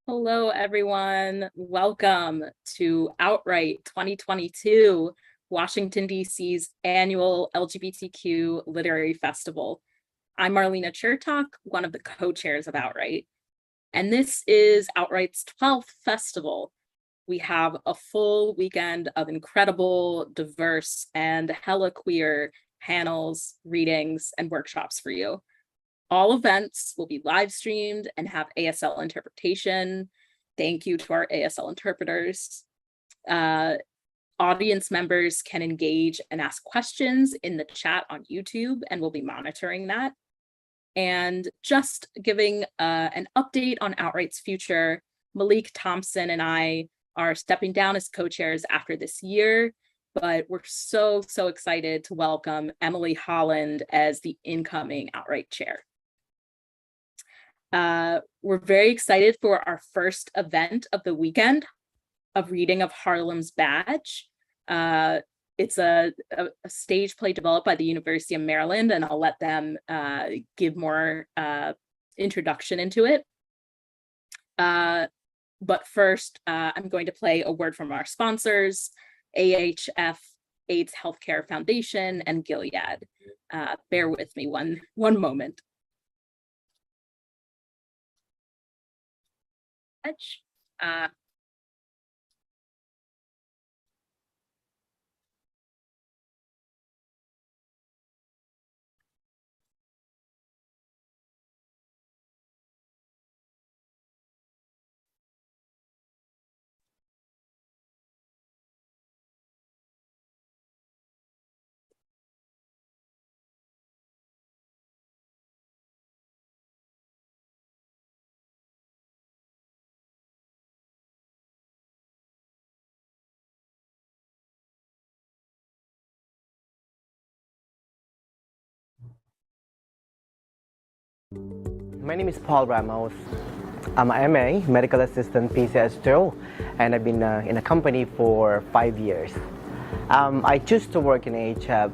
Hello, everyone. Welcome to OutWrite 2022, Washington, D.C.'s annual LGBTQ Literary Festival. I'm Marlena Chertok, one of the co-chairs of OutWrite, and this is OutWrite's 12th festival. We have a full weekend of incredible, diverse, and hella queer panels, readings, and workshops for you. All events will be live streamed and have ASL interpretation. Thank you to our ASL interpreters. Audience members can engage and ask questions in the chat on YouTube, and we'll be monitoring that. And just giving an update on OutWrite's future, Malik Thompson and I are stepping down as co-chairs after this year, but we're so excited to welcome Emily Holland as the incoming OutWrite chair. We're very excited for our first event of the weekend of reading of Harlem's Badge. It's a stage play developed by the University of Maryland, and I'll let them give more introduction into it. But first, I'm going to play a word from our sponsors, AHF, AIDS Healthcare Foundation, and Gilead. Bear with me one moment. My name is Paul Ramos. I'm an MA, medical assistant PCS Zhou, and I've been in a company for 5 years. I choose to work in AHF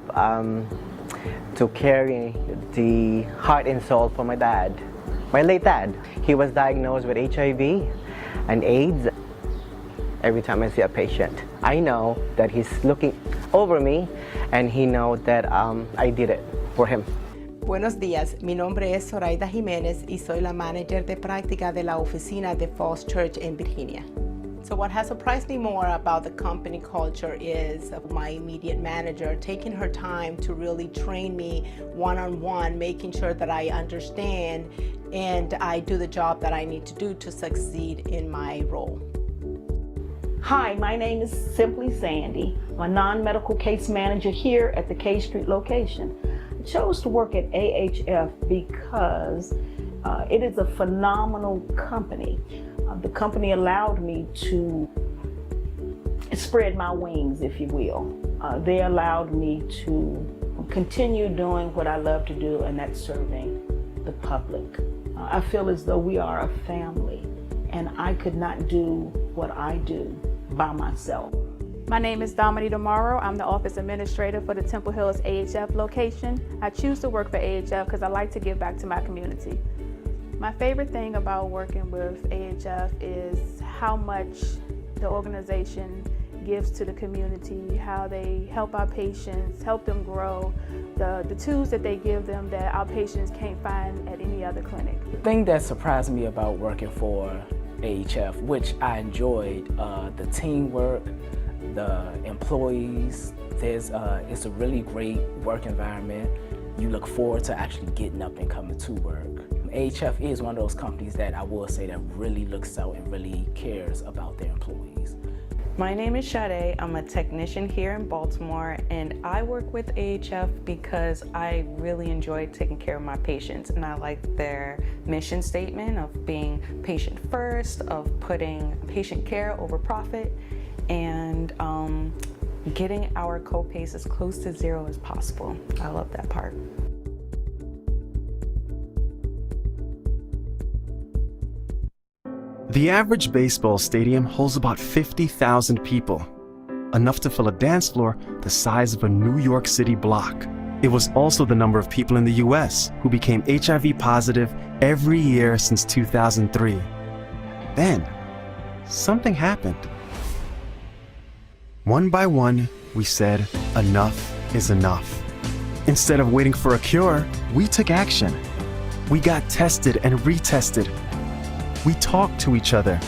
to carry the heart and soul for my dad, my late dad. He was diagnosed with HIV and AIDS. Every time I see a patient, I know that he's looking over me and he knows that I did it for him. Buenos días, mi nombre es Zoraida Jiménez y soy la manager de práctica de la oficina de Falls Church in Virginia. So what has surprised me more about the company culture is my immediate manager taking her time to really train me one-on-one, making sure that I understand and I do the job that I need to do to succeed in my role. Hi, my name is Simply Sandy. I'm a non-medical case manager here at the K Street location. I chose to work at AHF because it is a phenomenal company. The company allowed me to spread my wings, if you will. They allowed me to continue doing what I love to do, and that's serving the public. I feel as though we are a family, and I could not do what I do by myself. My name is Dominique Demaro. I'm the office administrator for the Temple Hills AHF location. I choose to work for AHF because I like to give back to my community. My favorite thing about working with AHF is how much the organization gives to the community, how they help our patients, help them grow, the tools that they give them that our patients can't find at any other clinic. The thing that surprised me about working for AHF, which I enjoyed, the teamwork, the employees, it's a really great work environment. You look forward to actually getting up and coming to work. AHF is one of those companies that I will say that really looks out and really cares about their employees. My name is Sade. I'm a technician here in Baltimore, and I work with AHF because I really enjoy taking care of my patients, and I like their mission statement of being patient first, of putting patient care over profit, and getting our co-pays as close to zero as possible. I love that part. The average baseball stadium holds about 50,000 people, enough to fill a dance floor the size of a New York City block. It was also the number of people in the US who became HIV positive every year since 2003. Then, something happened. One by one, we said, enough is enough. Instead of waiting for a cure, we took action. We got tested and retested. We talked to each other,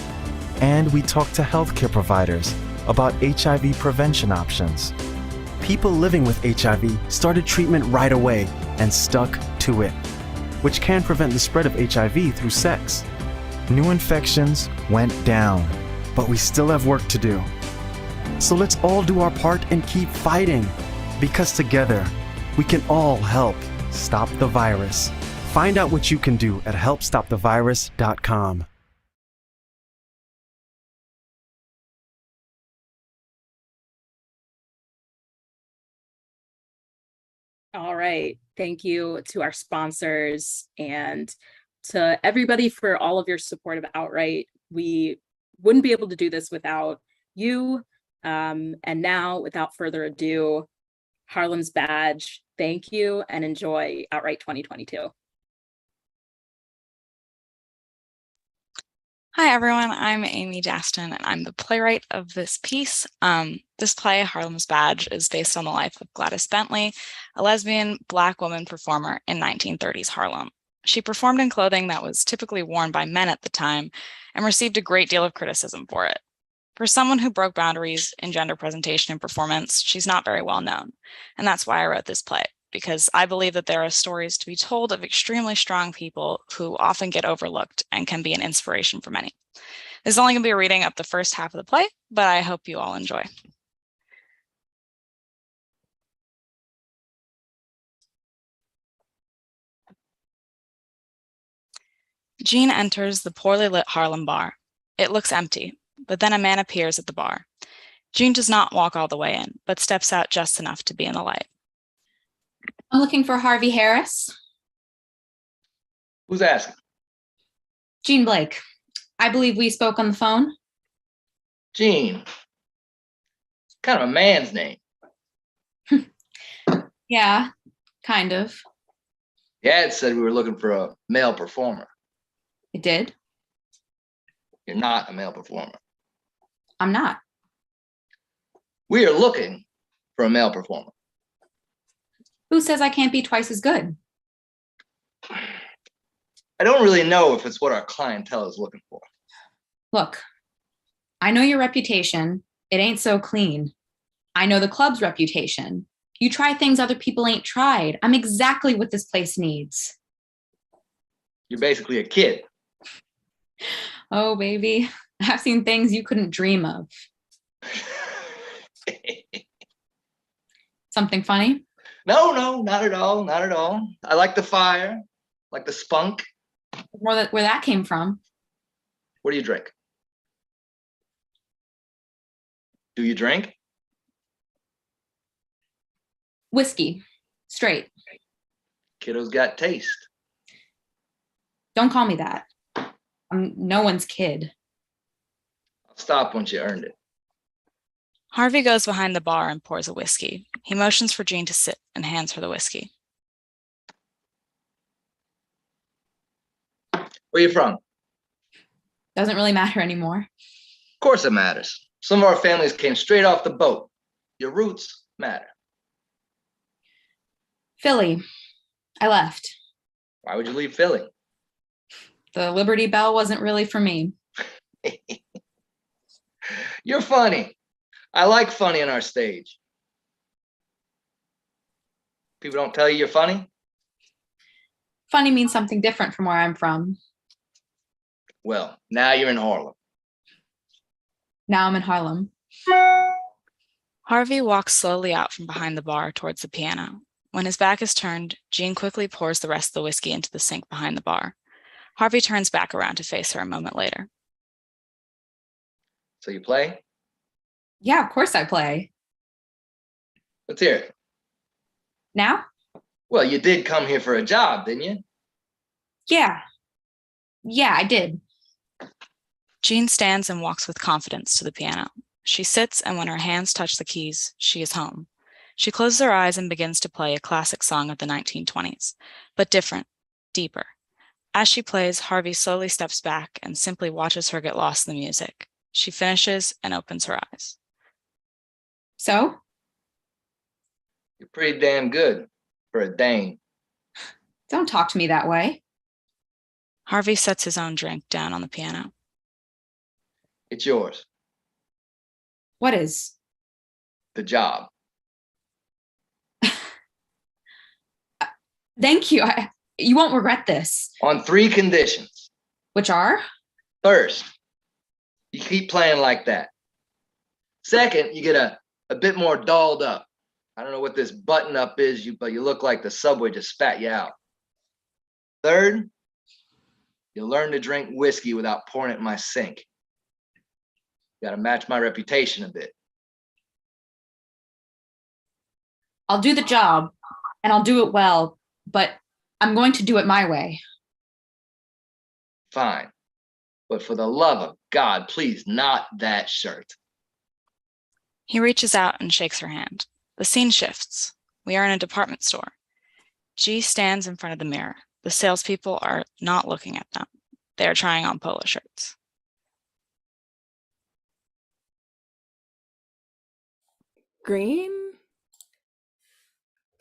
and we talked to healthcare providers about HIV prevention options. People living with HIV started treatment right away and stuck to it, which can prevent the spread of HIV through sex. New infections went down, but we still have work to do. So let's all do our part and keep fighting, because together we can all help stop the virus. Find out what you can do at helpstopthevirus.com. All right. Thank you to our sponsors and to everybody for all of your support of OutWrite. We wouldn't be able to do this without you. And now, without further ado, Harlem's badge. Thank you and enjoy OutWrite 2022. Hi, everyone. I'm Aimee Dastin, and I'm the playwright of this piece. This play, Harlem's Badge, is based on the life of Gladys Bentley, a lesbian Black woman performer in 1930s Harlem. She performed in clothing that was typically worn by men at the time and received a great deal of criticism for it. For someone who broke boundaries in gender presentation and performance, she's not very well known. And that's why I wrote this play, because I believe that there are stories to be told of extremely strong people who often get overlooked and can be an inspiration for many. This is only going to be a reading of the first half of the play, but I hope you all enjoy. Jean enters the poorly lit Harlem bar. It looks empty, but then a man appears at the bar. Jean does not walk all the way in, but steps out just enough to be in the light. I'm looking for Harvey Harris. Who's asking? Jean Blake. I believe we spoke on the phone. Jean. Kind of a man's name. Yeah, kind of. The ad said we were looking for a male performer. It did? You're not a male performer. I'm not. We are looking for a male performer. Who says I can't be twice as good? I don't really know if it's what our clientele is looking for. Look, I know your reputation. It ain't so clean. I know the club's reputation. You try things other people ain't tried. I'm exactly what this place needs. You're basically a kid. Oh, baby. I've seen things you couldn't dream of. Something funny? No, not at all. Not at all. I like the fire, like the spunk. Where that came from. What do you drink? Do you drink? Whiskey. Straight. Kiddo's got taste. Don't call me that. I'm no one's kid. I'll stop once you earned it. Harvey goes behind the bar and pours a whiskey. He motions for Jean to sit and hands her the whiskey. Where you from? Doesn't really matter anymore. Of course it matters. Some of our families came straight off the boat. Your roots matter. Philly. I left. Why would you leave Philly? The Liberty Bell wasn't really for me. You're funny. I like funny on our stage. People don't tell you you're funny? Funny means something different from where I'm from. Well, now you're in Harlem. Now I'm in Harlem. Harvey walks slowly out from behind the bar towards the piano. When his back is turned, Jean quickly pours the rest of the whiskey into the sink behind the bar. Harvey turns back around to face her a moment later. So you play? Yeah, of course I play. Let's hear it. Now? Well, you did come here for a job, didn't you? Yeah, I did. Jean stands and walks with confidence to the piano. She sits, and when her hands touch the keys, she is home. She closes her eyes and begins to play a classic song of the 1920s, but different, deeper. As she plays, Harvey slowly steps back and simply watches her get lost in the music. She finishes and opens her eyes. So? You're pretty damn good for a Dane. Don't talk to me that way. Harvey sets his own drink down on the piano. It's yours. What is? The job. Thank you. You won't regret this. On 3 conditions. Which are? First, you keep playing like that. Second, you get a bit more dolled up. I don't know what this button up is, but you look like the subway just spat you out. Third, you learn to drink whiskey without pouring it in my sink. You gotta match my reputation a bit. I'll do the job and I'll do it well, but I'm going to do it my way. Fine. But for the love of God, please, not that shirt. He reaches out and shakes her hand. The scene shifts. We are in a department store. G stands in front of the mirror. The salespeople are not looking at them. They are trying on polo shirts. Green,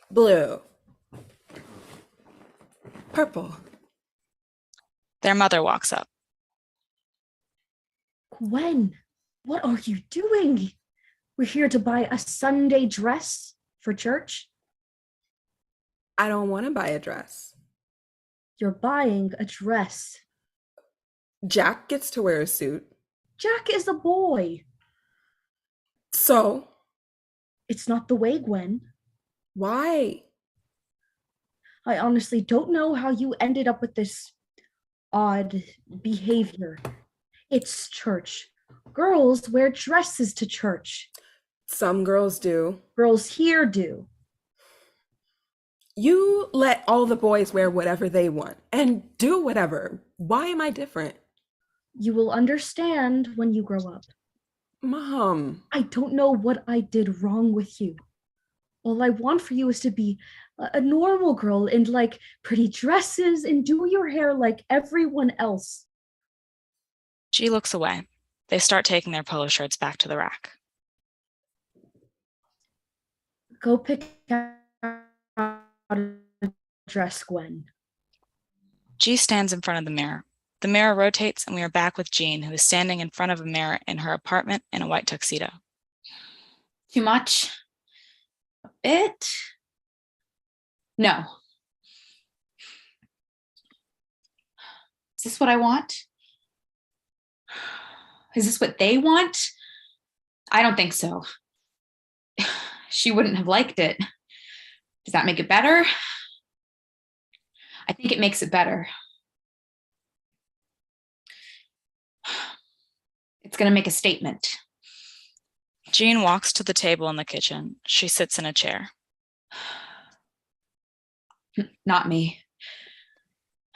blue, purple. Their mother walks up. Gwen, what are you doing? We're here to buy a Sunday dress for church. I don't want to buy a dress. You're buying a dress. Jack gets to wear a suit. Jack is a boy. So? It's not the way, Gwen. Why? I honestly don't know how you ended up with this odd behavior. It's church. Girls wear dresses to church. Some girls do. Girls here do. You let all the boys wear whatever they want and do whatever. Why am I different? You will understand when you grow up. Mom. I don't know what I did wrong with you. All I want for you is to be a normal girl and like pretty dresses and do your hair like everyone else. G looks away. They start taking their polo shirts back to the rack. Go pick out a dress, Gwen. G stands in front of the mirror. The mirror rotates and we are back with Jean, who is standing in front of a mirror in her apartment in a white tuxedo. Too much? A bit? No. Is this what I want? Is this what they want? I don't think so. She wouldn't have liked it. Does that make it better? I think it makes it better. It's going to make a statement. Jean walks to the table in the kitchen. She sits in a chair. Not me.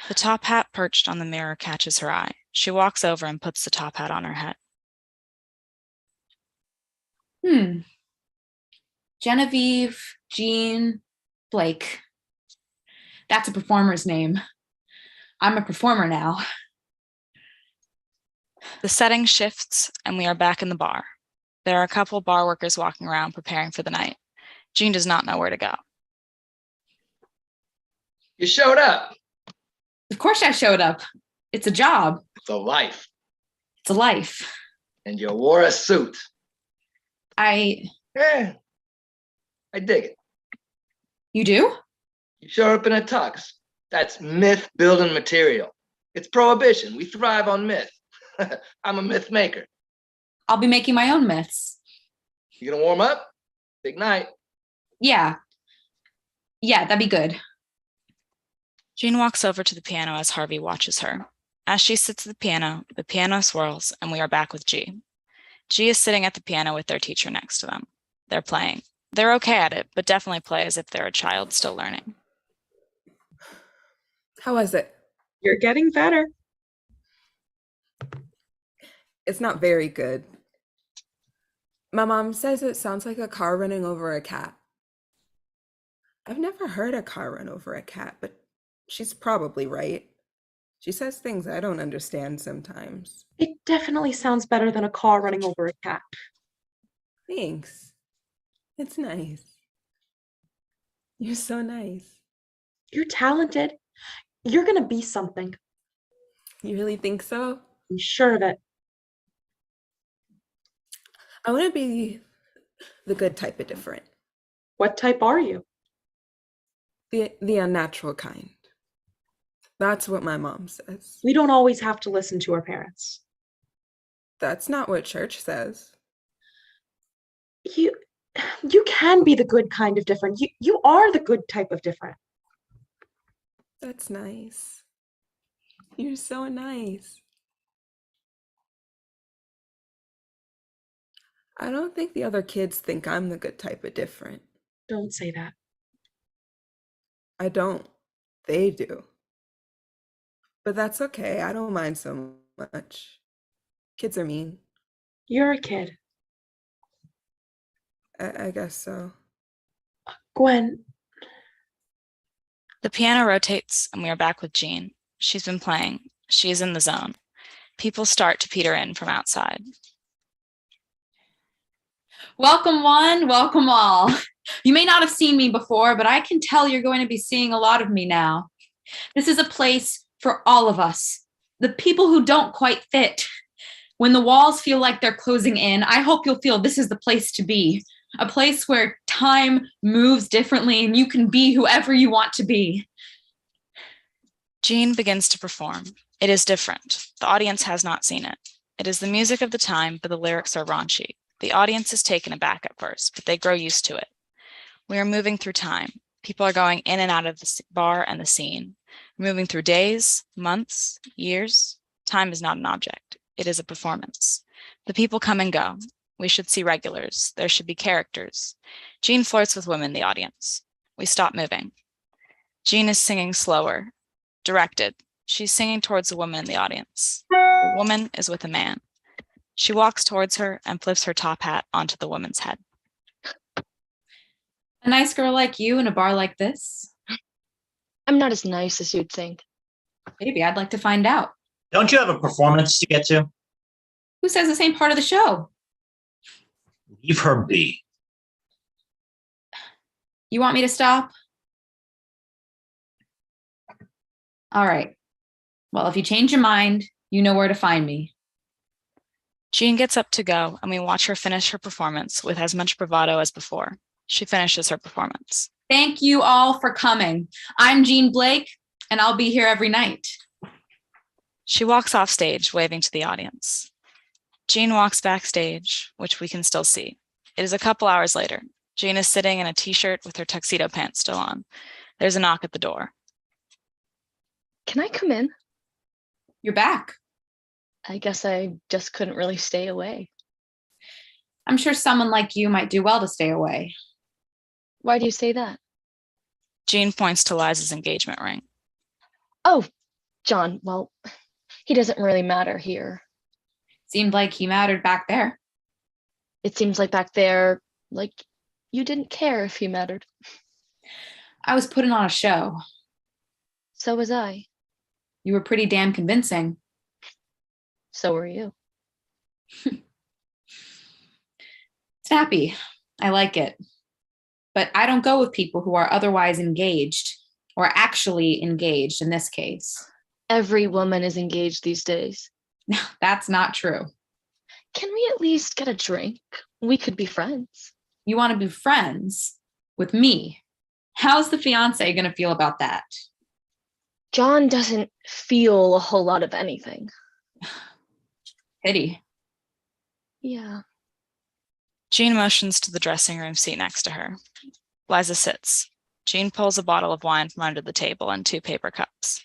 The top hat perched on the mirror catches her eye. She walks over and puts the top hat on her head. Genevieve, Jean, Blake. That's a performer's name. I'm a performer now. The setting shifts and we are back in the bar. There are a couple bar workers walking around preparing for the night. Jean does not know where to go. You showed up. Of course I showed up. It's a job. It's a life. It's a life. And you wore a suit. I dig it. You do? You show up in a tux. That's myth building material. It's prohibition. We thrive on myth. I'm a myth maker. I'll be making my own myths. You gonna warm up? Big night. Yeah, that'd be good. Jean walks over to the piano as Harvey watches her. As she sits at the piano swirls, and we are back with G. G is sitting at the piano with their teacher next to them. They're playing. They're okay at it, but definitely play as if they're a child still learning. How was it? You're getting better. It's not very good. My mom says it sounds like a car running over a cat. I've never heard a car run over a cat, but she's probably right. She says things I don't understand sometimes. It definitely sounds better than a car running over a cat. Thanks. It's nice. You're so nice. You're talented. You're gonna be something. You really think so? I'm sure of it. I want to be the good type of different. What type are you? The unnatural kind. That's what my mom says. We don't always have to listen to our parents. That's not what church says. You can be the good kind of different. You are the good type of different. That's nice. You're so nice. I don't think the other kids think I'm the good type of different. Don't say that. I don't. They do. But that's okay. I don't mind so much. Kids are mean. You're a kid. I guess so. Gwen. The piano rotates and we are back with Jean. She's been playing. She is in the zone. People start to peter in from outside. Welcome one, welcome all. You may not have seen me before, but I can tell you're going to be seeing a lot of me now. This is a place for all of us, the people who don't quite fit. When the walls feel like they're closing in, I hope you'll feel this is the place to be, a place where time moves differently and you can be whoever you want to be. Jean begins to perform. It is different. The audience has not seen it. It is the music of the time, but the lyrics are raunchy. The audience is taken aback at first, but they grow used to it. We are moving through time. People are going in and out of the bar and the scene. We're moving through days, months, years. Time is not an object. It is a performance. The people come and go. We should see regulars. There should be characters. Jean flirts with women in the audience. We stop moving. Jean is singing slower, directed. She's singing towards a woman in the audience. The woman is with a man. She walks towards her and flips her top hat onto the woman's head. A nice girl like you in a bar like this? I'm not as nice as you'd think. Maybe I'd like to find out. Don't you have a performance to get to? Who says this ain't part of the show? Leave her be. You want me to stop? All right. Well, if you change your mind, you know where to find me. Jean gets up to go, and we watch her finish her performance with as much bravado as before. She finishes her performance. Thank you all for coming. I'm Jean Blake, and I'll be here every night. She walks off stage, waving to the audience. Jean walks backstage, which we can still see. It is a couple hours later. Jean is sitting in a t-shirt with her tuxedo pants still on. There's a knock at the door. Can I come in? You're back. I guess I just couldn't really stay away. I'm sure someone like you might do well to stay away. Why do you say that? Jean points to Liza's engagement ring. Oh, John, well, he doesn't really matter here. Seemed like he mattered back there. It seems like back there, like you didn't care if he mattered. I was putting on a show. So was I. You were pretty damn convincing. So were you. Snappy. I like it. But I don't go with people who are otherwise engaged, or actually engaged in this case. Every woman is engaged these days. No, that's not true. Can we at least get a drink? We could be friends. You want to be friends with me? How's the fiance going to feel about that? John doesn't feel a whole lot of anything. Pity. Yeah. Jean motions to the dressing room seat next to her. Liza sits. Jean pulls a bottle of wine from under the table and 2 paper cups.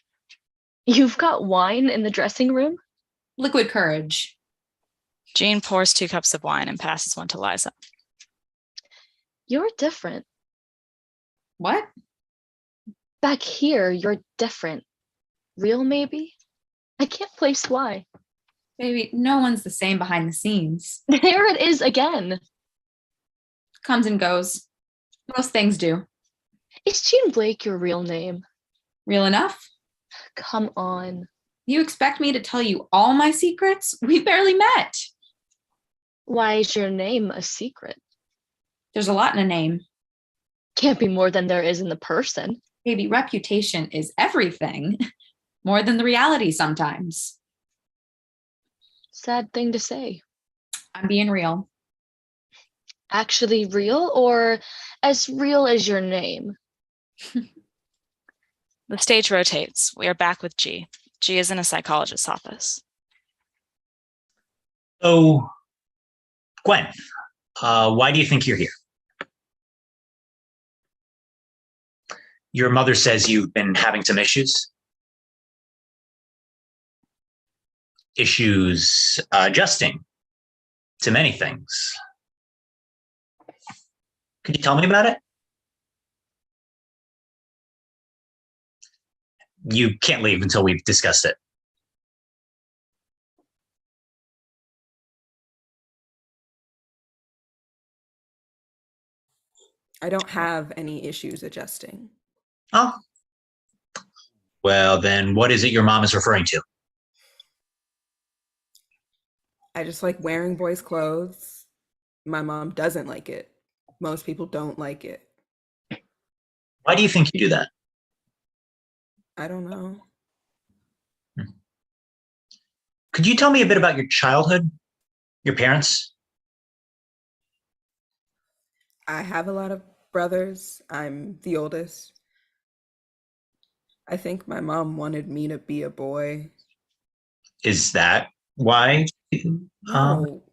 You've got wine in the dressing room? Liquid courage. Jean pours 2 cups of wine and passes one to Liza. You're different. What? Back here, you're different. Real, maybe? I can't place why. Baby, no one's the same behind the scenes. There it is again. Comes and goes. Most things do. Is Jean Blake your real name? Real enough? Come on. You expect me to tell you all my secrets? We barely met. Why is your name a secret? There's a lot in a name. Can't be more than there is in the person. Baby, reputation is everything. More than the reality sometimes. Sad thing to say. I'm being real. Actually real, or as real as your name? The stage rotates. We are back with G. G is in a psychologist's office. So, Gwen, why do you think you're here? Your mother says you've been having some issues. Issues adjusting to many things. Could you tell me about it? You can't leave until we've discussed it. I don't have any issues adjusting. Oh. Well, then what is it your mom is referring to? I just like wearing boys' clothes. My mom doesn't like it. Most people don't like it. Why do you think you do that? I don't know. Could you tell me a bit about your childhood? Your parents? I have a lot of brothers. I'm the oldest. I think my mom wanted me to be a boy. Is that why? No.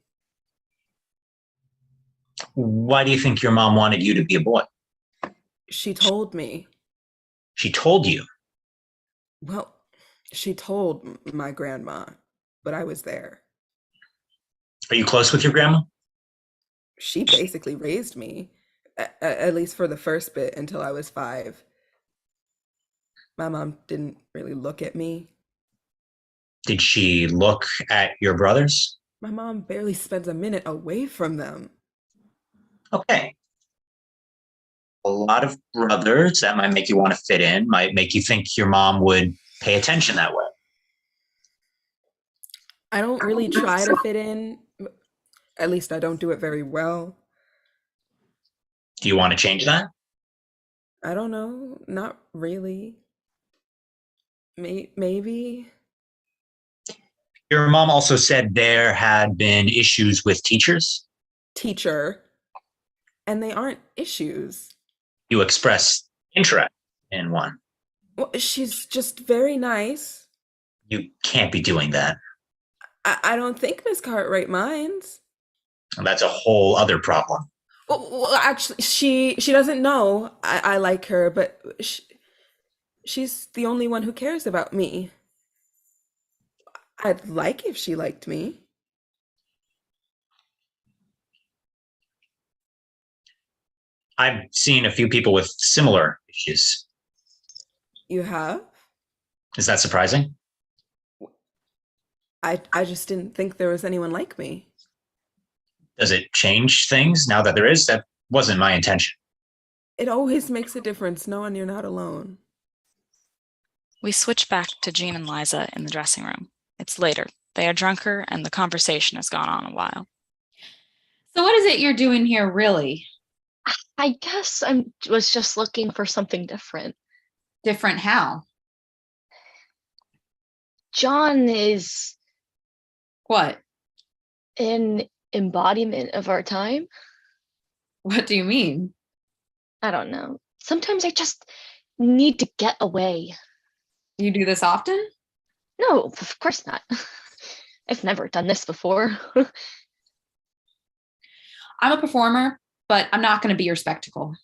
Why do you think your mom wanted you to be a boy? She told me. She told you? Well, she told my grandma, but I was there. Are you close with your grandma? She basically raised me, at least for the first bit until I was 5. My mom didn't really look at me. Did she look at your brothers? My mom barely spends a minute away from them. Okay. A lot of brothers, that might make you want to fit in, might make you think your mom would pay attention that way. I don't really try to fit in. At least I don't do it very well. Do you want to change that? I don't know. Not really. Maybe. Your mom also said there had been issues with teachers. Teacher. And they aren't issues. You expressed interest in one. Well, she's just very nice. You can't be doing that. I don't think Miss Cartwright minds. That's a whole other problem. Well, actually, she doesn't know I like her, but she's the only one who cares about me. I'd like if she liked me. I've seen a few people with similar issues. You have? Is that surprising? I just didn't think there was anyone like me. Does it change things now that there is? That wasn't my intention. It always makes a difference knowing you're not alone. We switch back to Jean and Liza in the dressing room. It's later. They are drunker and the conversation has gone on a while. So what is it you're doing here, really? I guess I was just looking for something different. Different how? John is... What? An embodiment of our time. What do you mean? I don't know. Sometimes I just need to get away. You do this often? No, of course not. I've never done this before. I'm a performer, but I'm not going to be your spectacle.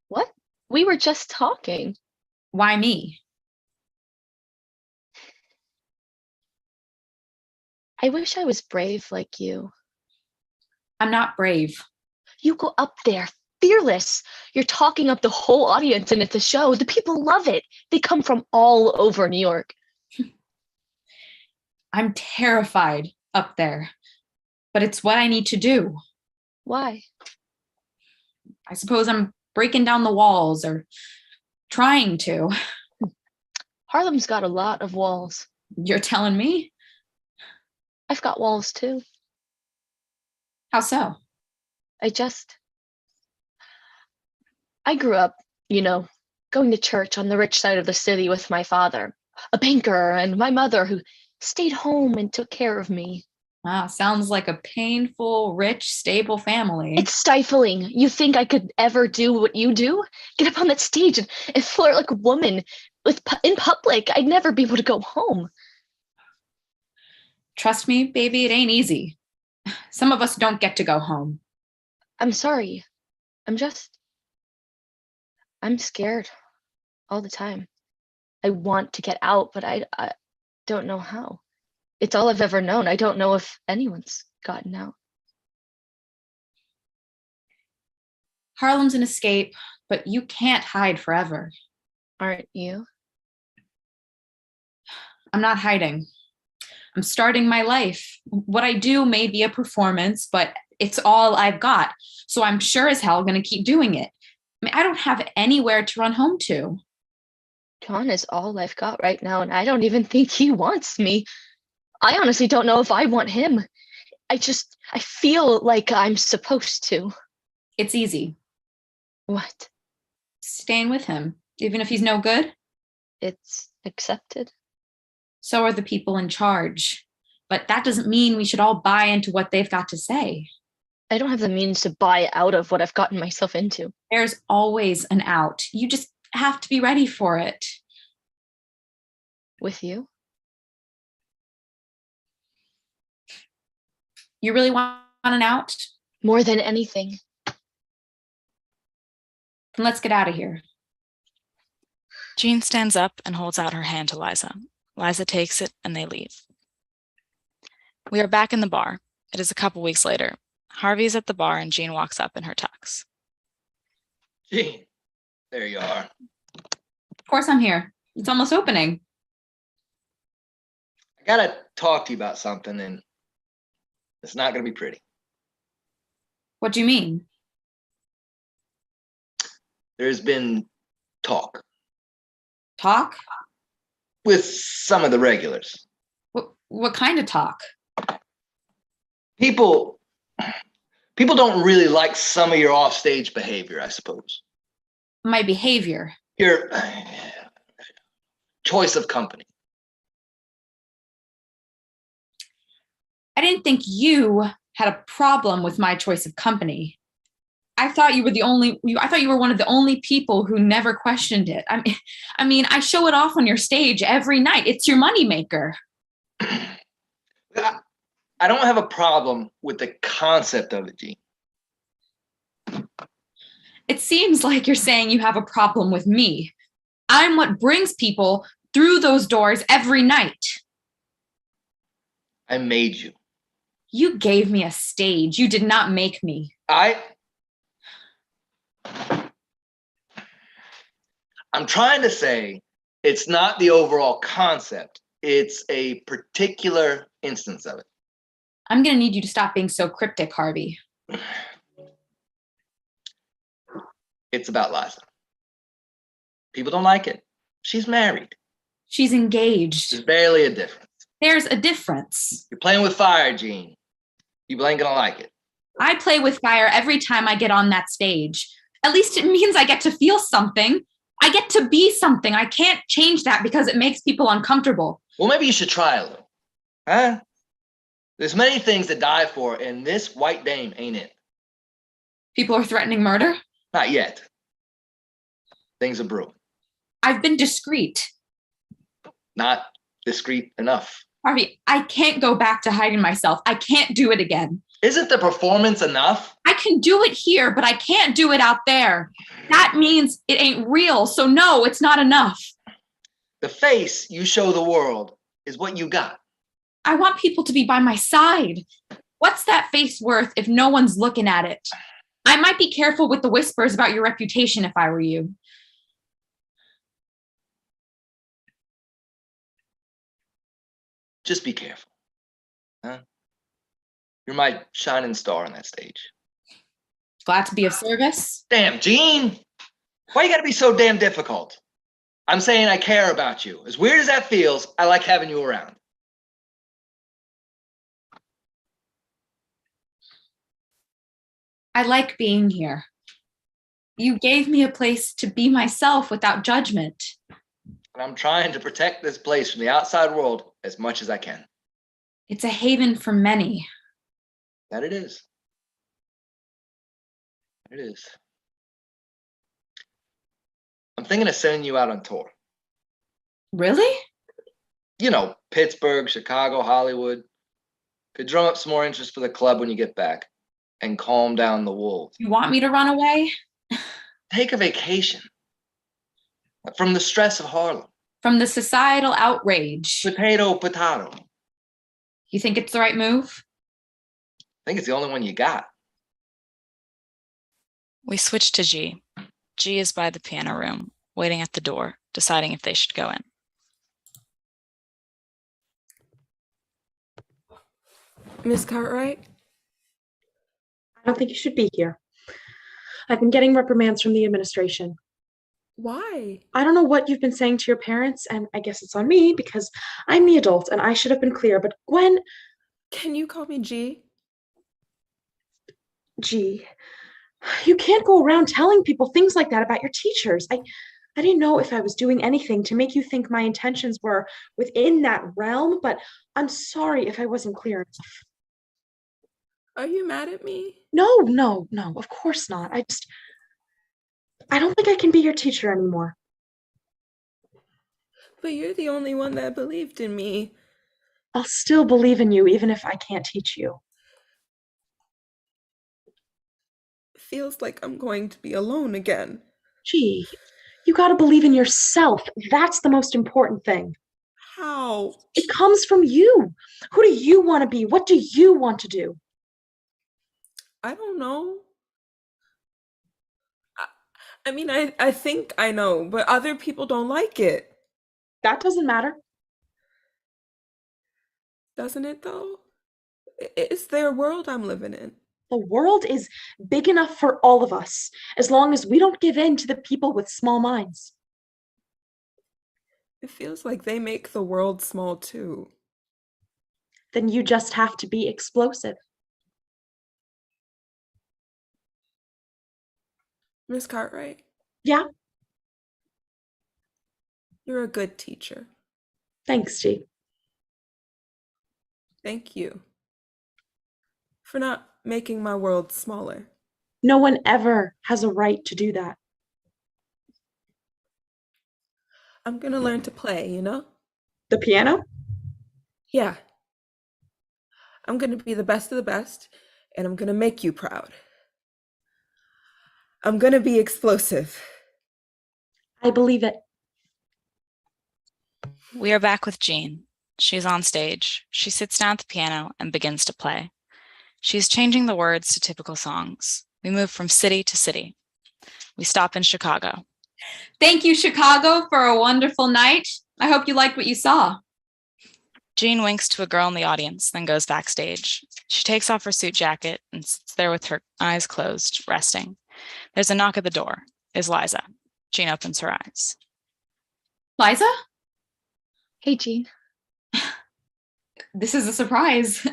What? We were just talking. Why me? I wish I was brave like you. I'm not brave. You go up there, fearless. You're talking up the whole audience and it's a show. The people love it. They come from all over New York. I'm terrified up there, but it's what I need to do. Why? I suppose I'm breaking down the walls or trying to. Harlem's got a lot of walls. You're telling me? I've got walls too. How so? I grew up, going to church on the rich side of the city with my father, a banker, and my mother who stayed home and took care of me. Wow, sounds like a painful, rich, stable family. It's stifling. You think I could ever do what you do? Get up on that stage and flirt like a woman in public. I'd never be able to go home. Trust me, baby, it ain't easy. Some of us don't get to go home. I'm sorry. I'm scared all the time. I want to get out, but I don't know how. It's all I've ever known. I don't know if anyone's gotten out. Harlem's an escape, but you can't hide forever. Aren't you? I'm not hiding. I'm starting my life. What I do may be a performance, but it's all I've got. So I'm sure as hell going to keep doing it. I mean, I don't have anywhere to run home to. John is all I've got right now, and I don't even think he wants me. I honestly don't know if I want him. I feel like I'm supposed to. It's easy. What? Staying with him, even if he's no good? It's accepted. So are the people in charge. But that doesn't mean we should all buy into what they've got to say. I don't have the means to buy out of what I've gotten myself into. There's always an out. You just have to be ready for it. With you? You really want an out? More than anything. Then let's get out of here. Jean stands up and holds out her hand to Liza. Liza takes it and they leave. We are back in the bar. It is a couple weeks later. Harvey is at the bar and Jean walks up in her tux. Jean, there you are. Of course I'm here. It's almost opening. I gotta talk to you about something, and it's not gonna be pretty. What do you mean? There's been talk. Talk? With some of the regulars. What kind of talk? People don't really like some of your offstage behavior, I suppose. My behavior? Your choice of company. I didn't think you had a problem with my choice of company. I thought you were one of the only people who never questioned it. I mean, I show it off on your stage every night. It's your moneymaker. I don't have a problem with the concept of it, Jean. It seems like you're saying you have a problem with me. I'm what brings people through those doors every night. I made you. You gave me a stage. You did not make me. I'm trying to say it's not the overall concept. It's a particular instance of it. I'm going to need you to stop being so cryptic, Harvey. It's about Liza. People don't like it. She's married. She's engaged. There's barely a difference. There's a difference. You're playing with fire, Jean. People ain't gonna like it. I play with fire every time I get on that stage. At least it means I get to feel something. I get to be something. I can't change that because it makes people uncomfortable. Well, maybe you should try a little. Huh? There's many things to die for, and this white dame ain't it. People are threatening murder? Not yet. Things are brewing. I've been discreet. Not discreet enough. Harvey, I can't go back to hiding myself. I can't do it again. Isn't the performance enough? I can do it here, but I can't do it out there. That means it ain't real. So no, it's not enough. The face you show the world is what you got. I want people to be by my side. What's that face worth if no one's looking at it? I might be careful with the whispers about your reputation if I were you. Just be careful. Huh? You're my shining star on that stage. Glad to be of service. Damn, Jean. Why you gotta be so damn difficult? I'm saying I care about you. As weird as that feels, I like having you around. I like being here. You gave me a place to be myself without judgment. And I'm trying to protect this place from the outside world as much as I can. It's a haven for many. That it is. It is. I'm thinking of sending you out on tour. Really? You know, Pittsburgh, Chicago, Hollywood. Could drum up some more interest for the club when you get back and calm down the wolves. You want me to run away? Take a vacation from the stress of Harlem. From the societal outrage. Potato, potato. You think it's the right move? I think it's the only one you got. We switch to G. G is by the piano room, waiting at the door, deciding if they should go in. Miss Cartwright? I don't think you should be here. I've been getting reprimands from the administration. Why? I don't know what you've been saying to your parents, and I guess it's on me because I'm the adult and I should have been clear, but Gwen... Can you call me G? G. You can't go around telling people things like that about your teachers. I didn't know if I was doing anything to make you think my intentions were within that realm, but I'm sorry if I wasn't clear enough. Are you mad at me? No, of course not. I don't think I can be your teacher anymore. But you're the only one that believed in me. I'll still believe in you even if I can't teach you. Feels like I'm going to be alone again. Gee, you gotta believe in yourself. That's the most important thing. How? It comes from you. Who do you want to be? What do you want to do? I don't know. I mean, I think I know, but other people don't like it. That doesn't matter. Doesn't it, though? It's their world I'm living in. The world is big enough for all of us, as long as we don't give in to the people with small minds. It feels like they make the world small, too. Then you just have to be explosive. Miss Cartwright? Yeah? You're a good teacher. Thanks, G. Thank you for not making my world smaller. No one ever has a right to do that. I'm gonna learn to play, you know? The piano? Yeah. I'm gonna be the best of the best, and I'm gonna make you proud. I'm gonna be explosive. I believe it. We are back with Jean. She's on stage. She sits down at the piano and begins to play. She's changing the words to typical songs. We move from city to city. We stop in Chicago. Thank you, Chicago, for a wonderful night. I hope you liked what you saw. Jean winks to a girl in the audience, then goes backstage. She takes off her suit jacket and sits there with her eyes closed, resting. There's a knock at the door. It's Liza. Jean opens her eyes. Liza? Hey, Jean. This is a surprise.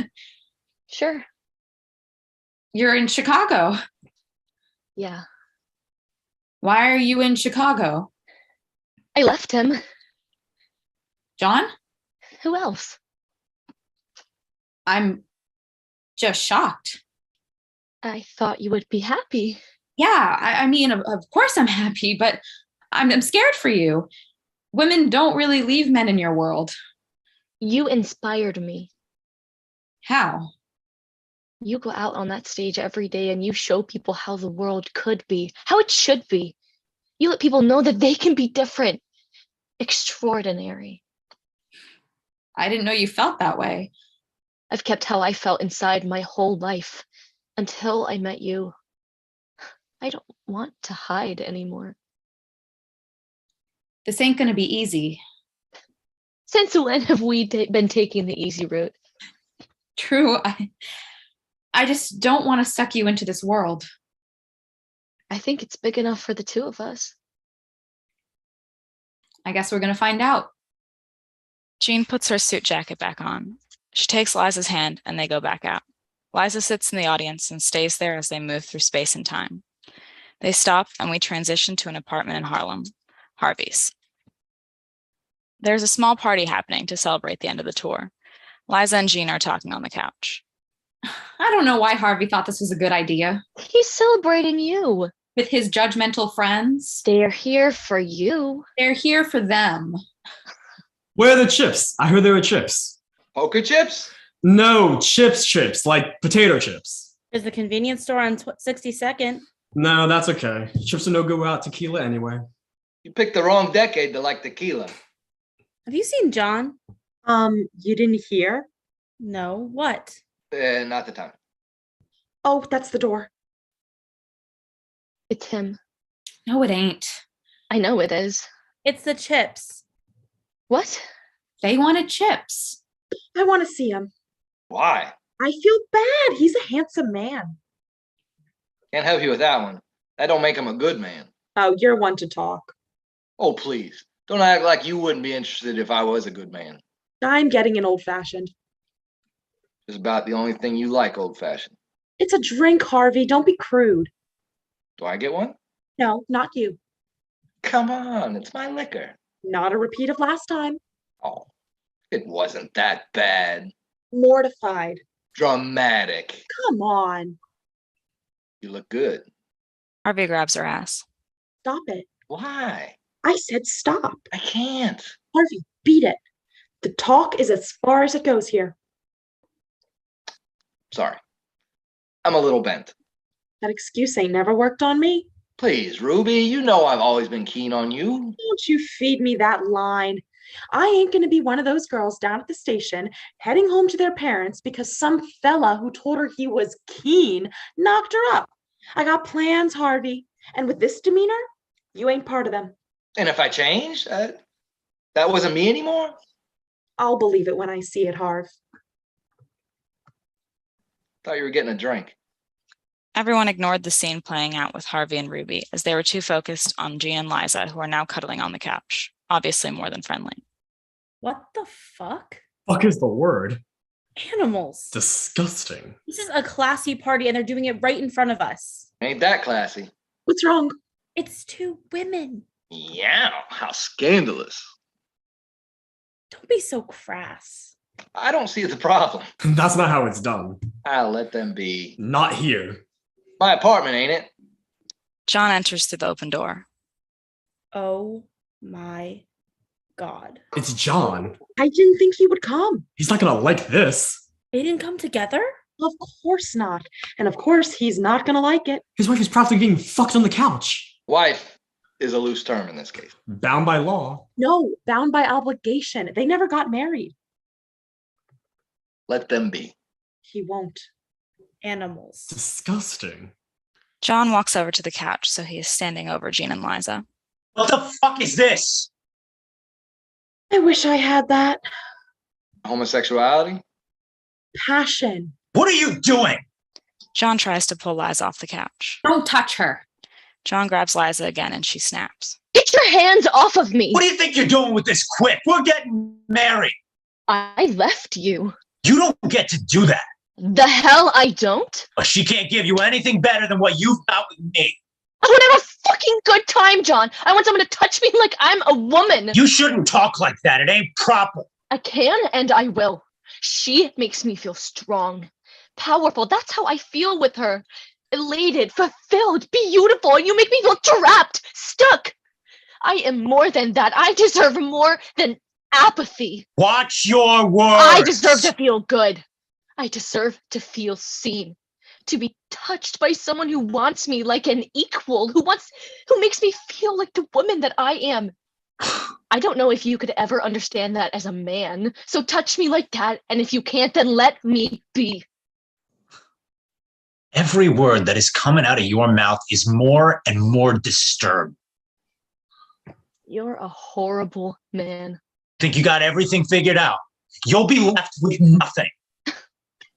Sure. You're in Chicago. Yeah. Why are you in Chicago? I left him. John? Who else? I'm just shocked. I thought you would be happy. Yeah, I mean, of course I'm happy, but I'm scared for you. Women don't really leave men in your world. You inspired me. How? You go out on that stage every day and you show people how the world could be, how it should be. You let people know that they can be different, extraordinary. I didn't know you felt that way. I've kept how I felt inside my whole life until I met you. I don't want to hide anymore. This ain't gonna be easy. Since when have we been taking the easy route? True. I just don't want to suck you into this world. I think it's big enough for the two of us. I guess we're going to find out. Jean puts her suit jacket back on. She takes Liza's hand and they go back out. Liza sits in the audience and stays there as they move through space and time. They stop and we transition to an apartment in Harlem, Harvey's. There's a small party happening to celebrate the end of the tour. Liza and Jean are talking on the couch. I don't know why Harvey thought this was a good idea. He's celebrating you. With his judgmental friends. They're here for you. They're here for them. Where are the chips? I heard there were chips. Poker chips? No, chips, like potato chips. There's a convenience store on 62nd. No, that's okay. Chips are no good without tequila anyway. You picked the wrong decade to like tequila. Have you seen John? You didn't hear? No, what? Not the time. Oh, that's the door. It's him. No, it ain't. I know it is. It's the chips. What? They wanted chips. I want to see him. Why? I feel bad. He's a handsome man. Can't help you with that one. That don't make him a good man. Oh, you're one to talk. Oh, please. Don't act like you wouldn't be interested if I was a good man. I'm getting an old-fashioned. It's about the only thing you like old-fashioned. It's a drink, Harvey. Don't be crude. Do I get one? No, not you. Come on, it's my liquor. Not a repeat of last time. Oh, it wasn't that bad. Mortified. Dramatic. Come on. You look good. Harvey grabs her ass. Stop it. Why? I said stop. I can't. Harvey, beat it. The talk is as far as it goes here. Sorry. I'm a little bent. That excuse ain't never worked on me. Please, Ruby, you know I've always been keen on you. Don't you feed me that line. I ain't going to be one of those girls down at the station heading home to their parents because some fella who told her he was keen knocked her up. I got plans, Harvey. And with this demeanor, you ain't part of them. And if I change, that wasn't me anymore? I'll believe it when I see it, Harv. Thought you were getting a drink. Everyone ignored the scene playing out with Harvey and Ruby as they were too focused on Jean and Liza, who are now cuddling on the couch, obviously more than friendly. What the fuck? Fuck is the word? Animals. Disgusting. This is a classy party and they're doing it right in front of us. Ain't that classy? What's wrong? It's two women. Yeah, how scandalous. Don't be so crass. I don't see the problem. That's not how it's done. I'll let them be. Not here. My apartment, ain't it? John enters through the open door. Oh my God. It's John. I didn't think he would come. He's not gonna like this. They didn't come together? Of course not. And of course, he's not going to like it. His wife is probably getting fucked on the couch. Wife is a loose term in this case. Bound by law. No, bound by obligation. They never got married. Let them be. He won't. Animals. Disgusting. John walks over to the couch, so he is standing over Jean and Liza. What the fuck is this? I wish I had that. Homosexuality? Passion. What are you doing? John tries to pull Liza off the couch. Don't touch her. John grabs Liza again and she snaps. Get your hands off of me. What do you think you're doing with this quip? We're getting married. I left you. You don't get to do that. The hell I don't? But she can't give you anything better than what you've got with me. I want to have a fucking good time, John. I want someone to touch me like I'm a woman. You shouldn't talk like that. It ain't proper. I can and I will. She makes me feel strong, powerful. That's how I feel with her. Elated, fulfilled, beautiful. And you make me feel trapped, stuck. I am more than that. I deserve more than apathy. Watch your words. I deserve to feel good. I deserve to feel seen. To be touched by someone who wants me like an equal, who makes me feel like the woman that I am. I don't know if you could ever understand that as a man. So touch me like that, and if you can't, then let me be. Every word that is coming out of your mouth is more and more disturbed. You're a horrible man. Think you got everything figured out. You'll be left with nothing.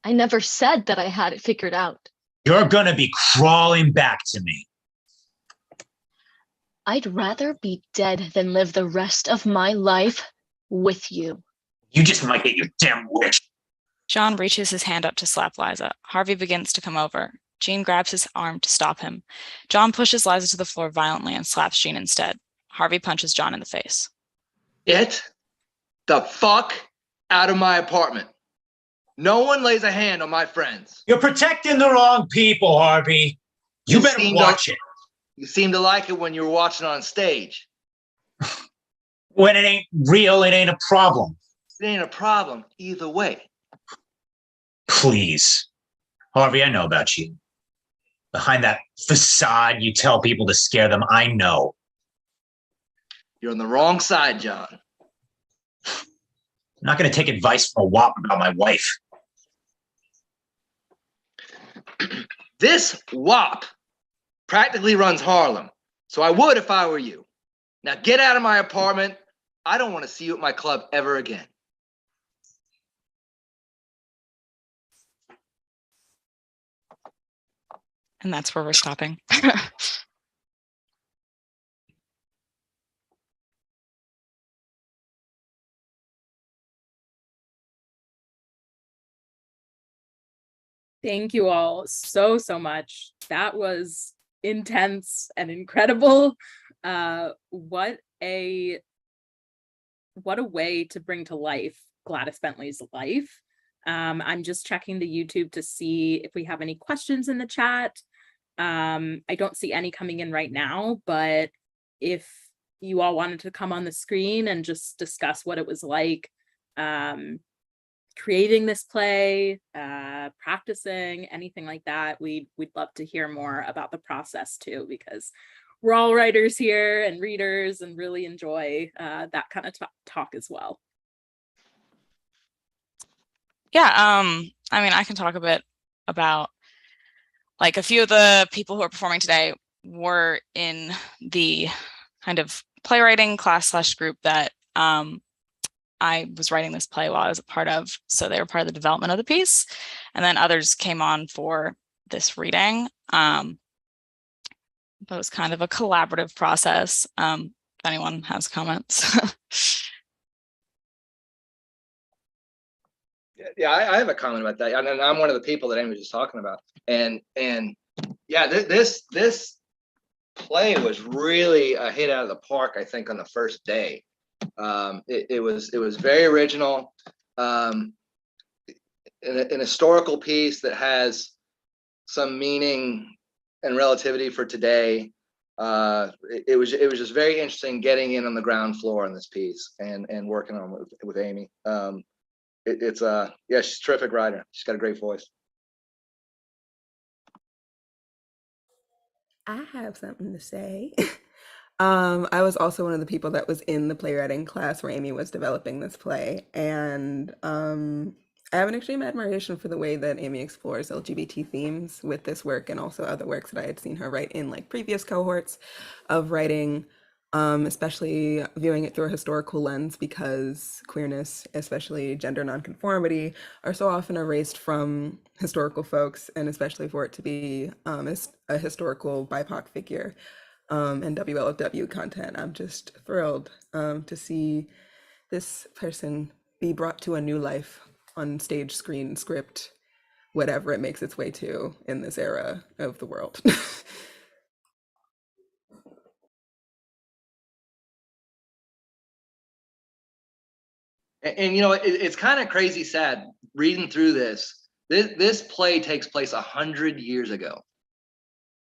I never said that I had it figured out. You're gonna be crawling back to me. I'd rather be dead than live the rest of my life with you. You just might get your damn wish. John reaches his hand up to slap Liza. Harvey begins to come over. Jean grabs his arm to stop him. John pushes Liza to the floor violently and slaps Jean instead. Harvey punches John in the face. Get the fuck out of my apartment. No one lays a hand on my friends. You're protecting the wrong people, Harvey. You better watch it. You seem to like it when you were watching on stage. When it ain't real, it ain't a problem. It ain't a problem either way. Please. Harvey, I know about you. Behind that facade you tell people to scare them, I know. You're on the wrong side, John. I'm not going to take advice from a wop about my wife. This wop practically runs Harlem, so I would if I were you. Now get out of my apartment. I don't want to see you at my club ever again. And that's where we're stopping. Thank you all so much. That was intense and incredible. What a way to bring to life Gladys Bentley's life. I'm just checking the YouTube to see if we have any questions in the chat. I don't see any coming in right now, but if you all wanted to come on the screen and just discuss what it was like creating this play, practicing, anything like that, we'd love to hear more about the process too, because we're all writers here and readers and really enjoy that kind of talk as well. Yeah, I mean, I can talk a bit about, like, a few of the people who are performing today were in the kind of playwriting class / group that I was writing this play while I was a part of. So they were part of the development of the piece. And then others came on for this reading. But it was kind of a collaborative process. If anyone has comments. Yeah, I have a comment about that. And I'm one of the people that Aimee was just talking about. And yeah, this play was really a hit out of the park, I think, on the first day. It was very original, an historical piece that has some meaning and relativity for today. It was just very interesting getting in on the ground floor on this piece and working on it with Aimee. Yeah, she's a terrific writer. She's got a great voice. I have something to say. I was also one of the people that was in the playwriting class where Aimee was developing this play, and I have an extreme admiration for the way that Aimee explores LGBT themes with this work and also other works that I had seen her write in like previous cohorts of writing, especially viewing it through a historical lens, because queerness, especially gender nonconformity, are so often erased from historical folks, and especially for it to be a historical BIPOC figure. And WLFW content. I'm just thrilled to see this person be brought to a new life on stage, screen, script, whatever it makes its way to in this era of the world. And you know, it's kind of crazy sad reading through this. This play takes place 100 years ago.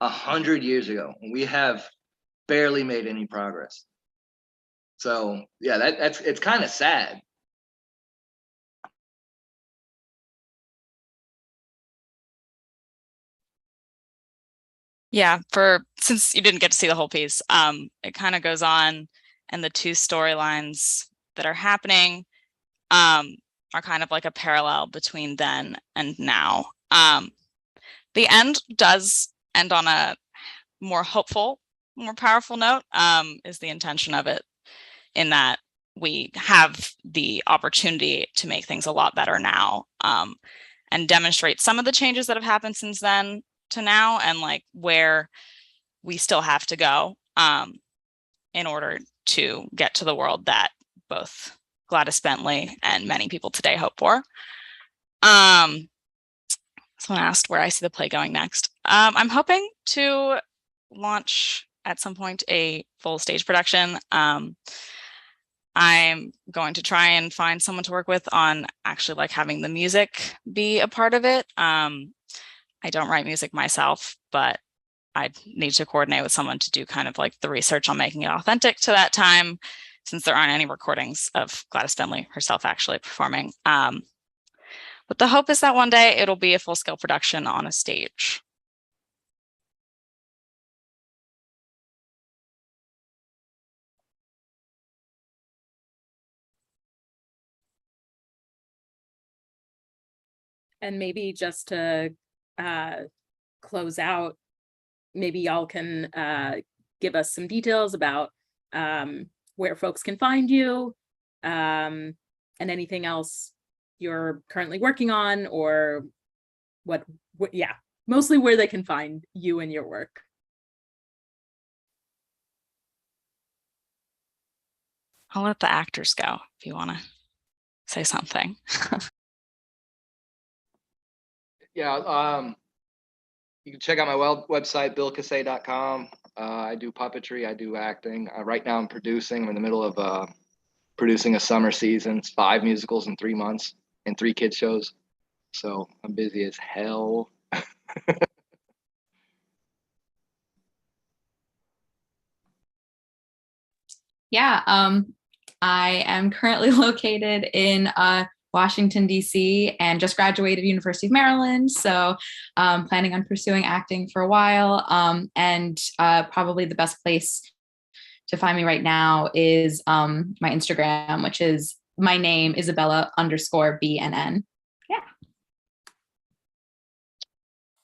100 years ago. We have barely made any progress. So yeah, it's kind of sad. Yeah, since you didn't get to see the whole piece, it kind of goes on, and the two storylines that are happening are kind of like a parallel between then and now. The end does end on a more hopeful, more powerful note, is the intention of it, in that we have the opportunity to make things a lot better now, and demonstrate some of the changes that have happened since then to now, and like where we still have to go. in order to get to the world that both Gladys Bentley and many people today hope for. Someone asked where I see the play going next. I'm hoping to launch at some point a full stage production. I'm going to try and find someone to work with on actually like having the music be a part of it. I don't write music myself, but I'd need to coordinate with someone to do kind of like the research on making it authentic to that time, since there aren't any recordings of Gladys Bentley herself actually performing. But the hope is that one day it'll be a full-scale production on a stage. And maybe just to close out, maybe y'all can give us some details about where folks can find you, and anything else you're currently working on, or what yeah, mostly where they can find you and your work. I'll let the actors go if you want to say something. Yeah, you can check out my website, billcassay.com. I do puppetry, I do acting. Right now I'm producing. I'm in the middle of producing a summer season. It's 5 musicals in 3 months and 3 kids shows. So I'm busy as hell. Yeah, I am currently located in Washington, D.C. and just graduated University of Maryland. So planning on pursuing acting for a while. And probably the best place to find me right now is my Instagram, which is my name, Isabella_BNN. Yeah.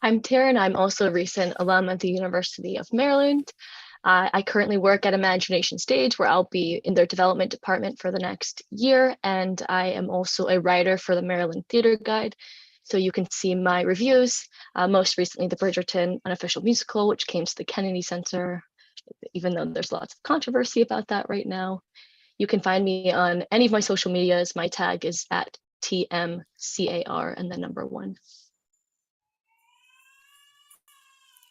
I'm Taryn. I'm also a recent alum at the University of Maryland. I currently work at Imagination Stage, where I'll be in their development department for the next year. And I am also a writer for the Maryland Theater Guide. So you can see my reviews, most recently the Bridgerton unofficial musical, which came to the Kennedy Center, even though there's lots of controversy about that right now. You can find me on any of my social medias. My tag is at TMCAR and the number 1.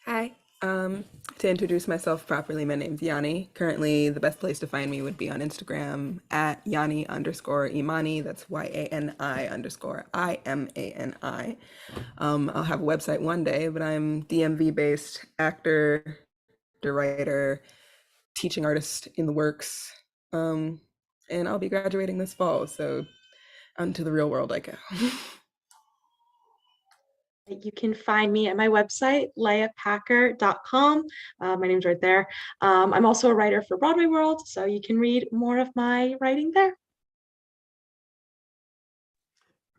Hi. To introduce myself properly, my name's Yanni. Currently, the best place to find me would be on Instagram at Yanni_Imani. That's YANI_IMANI. I'll have a website one day, but I'm DMV-based actor, writer, teaching artist in the works. And I'll be graduating this fall, so onto the real world I go. You can find me at my website, leahpacker.com. My name's right there. I'm also a writer for Broadway World, so you can read more of my writing there.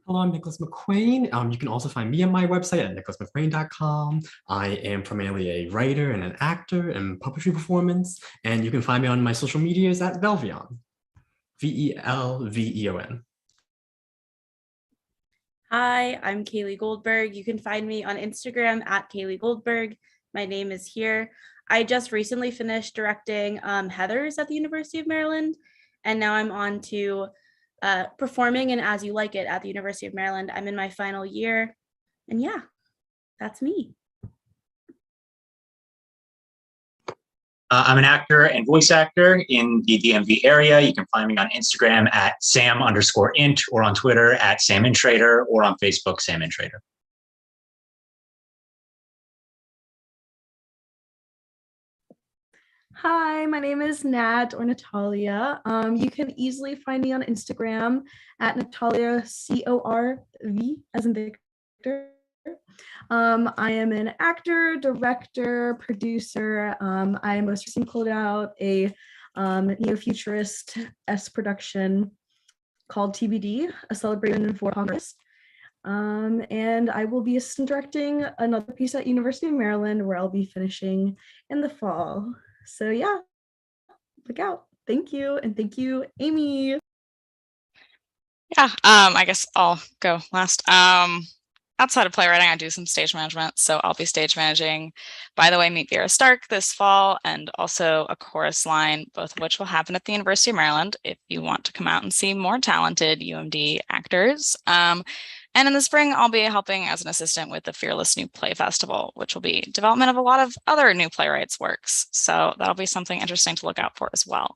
Hello, I'm Nicholas McQuain. You can also find me on my website at nicholasmcquain.com. I am primarily a writer and an actor in puppetry performance, and you can find me on my social medias at Velveon, VELVEON. Hi, I'm Kailee Goldberg. You can find me on Instagram at Kailee Goldberg. My name is here. I just recently finished directing Heathers at the University of Maryland, and now I'm on to performing in As You Like It at the University of Maryland. I'm in my final year, and yeah, that's me. I'm an actor and voice actor in the DMV area. You can find me on Instagram at Sam_int, or on Twitter at SamInTrader, or on Facebook, SamInTrader. Hi, my name is Nat or Natalia. You can easily find me on Instagram at Natalia CORV as in Victor. I am an actor, director, producer. I most recently pulled out a neo-futurist production called TBD, a celebration for Congress. And I will be assistant directing another piece at University of Maryland, where I'll be finishing in the fall. So yeah, look out. Thank you. And thank you, Aimee. Yeah, I guess I'll go last. outside of playwriting, I do some stage management. So I'll be stage managing By the Way, Meet Vera Stark this fall, and also a chorus line, both of which will happen at the University of Maryland if you want to come out and see more talented UMD actors. And in the spring, I'll be helping as an assistant with the Fearless New Play Festival, which will be development of a lot of other new playwrights' works. So that'll be something interesting to look out for as well.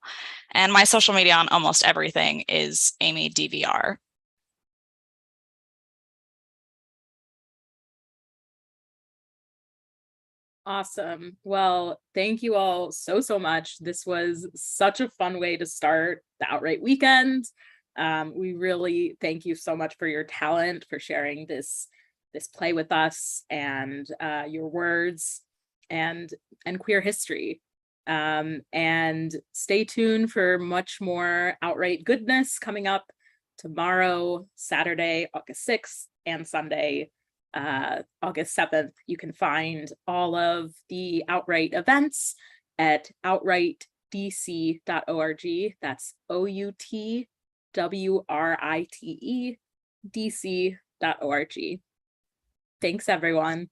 And my social media on almost everything is Aimee DVR. Awesome. Well, thank you all so much. This was such a fun way to start the OutWrite weekend. We really thank you so much for your talent, for sharing this play with us, and your words and queer history. And stay tuned for much more OutWrite goodness coming up tomorrow, Saturday, August 6th, and Sunday, August 7th. You can find all of the OutWrite events at outwritedc.org. That's OUTWRITE DC.org. Thanks, everyone.